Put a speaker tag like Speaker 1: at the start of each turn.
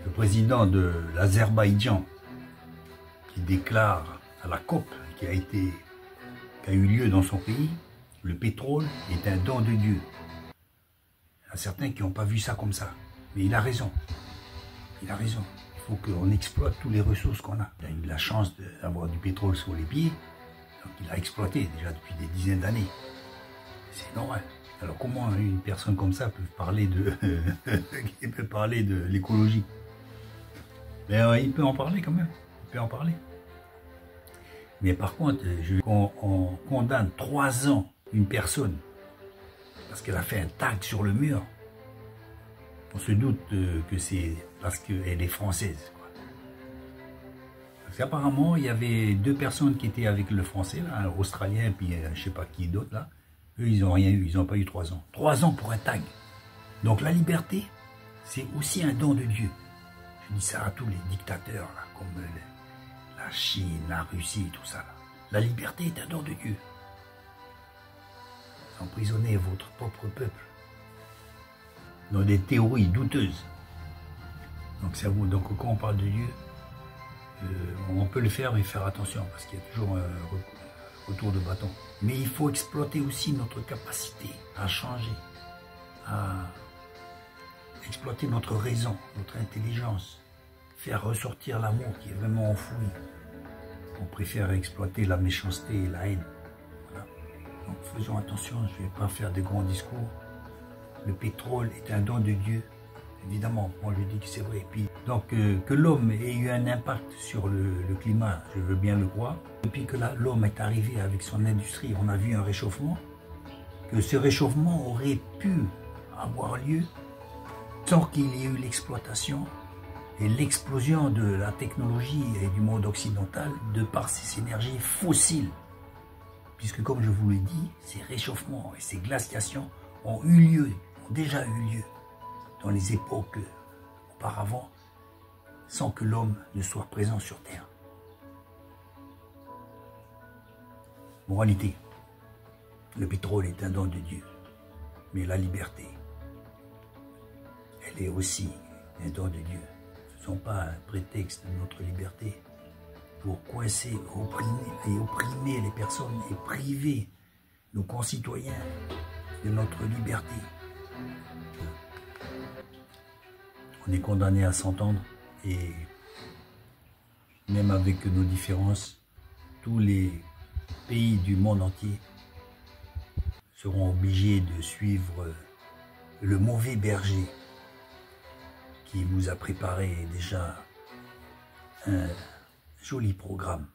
Speaker 1: le président de l'Azerbaïdjan qui déclare à la COP qui a eu lieu dans son pays, le pétrole est un don de Dieu. Il y a certains qui n'ont pas vu ça comme ça, mais il a raison. Il a raison. Il faut qu'on exploite toutes les ressources qu'on a. Il a eu la chance d'avoir du pétrole sur les pieds, donc il a exploité déjà depuis des dizaines d'années. C'est normal. Alors comment une personne comme ça peut parler de l'écologie? Mais il peut en parler quand même. Il peut en parler. Mais par contre, on condamne 3 ans une personne parce qu'elle a fait un tag sur le mur. On se doute que c'est parce qu'elle est française, quoi. Parce qu'apparemment, il y avait 2 personnes qui étaient avec le français, là, un Australien et puis je sais pas qui d'autre là. Eux, ils n'ont rien eu, ils n'ont pas eu 3 ans. 3 ans pour un tag. Donc la liberté, c'est aussi un don de Dieu. Je dis ça à tous les dictateurs, là, comme la Chine, la Russie, tout ça. Là. La liberté est un don de Dieu. Vous emprisonnez votre propre peuple dans des théories douteuses. Donc c'est à vous. Donc quand on parle de Dieu, on peut le faire, mais faire attention, parce qu'il y a toujours un retour de bâton. Mais il faut exploiter aussi notre capacité à changer, à exploiter notre raison, notre intelligence, faire ressortir l'amour qui est vraiment enfoui. On préfère exploiter la méchanceté et la haine. Voilà. Donc faisons attention, je ne vais pas faire de grands discours. Le pétrole est un don de Dieu, évidemment, moi je dis que c'est vrai. Puis, donc que l'homme ait eu un impact sur le climat, je veux bien le croire. Depuis que l'homme est arrivé avec son industrie, on a vu un réchauffement, que ce réchauffement aurait pu avoir lieu sans qu'il y ait eu l'exploitation et l'explosion de la technologie et du monde occidental de par ces énergies fossiles. Puisque comme je vous l'ai dit, ces réchauffements et ces glaciations ont déjà eu lieu dans les époques auparavant, sans que l'homme ne soit présent sur Terre. Moralité, le pétrole est un don de Dieu, mais la liberté, elle est aussi un don de Dieu. Ce ne sont pas un prétexte de notre liberté pour coincer, opprimer les personnes et priver nos concitoyens de notre liberté. On est condamné à s'entendre et même avec nos différences, tous les pays du monde entier seront obligés de suivre le mauvais berger qui vous a préparé déjà un joli programme.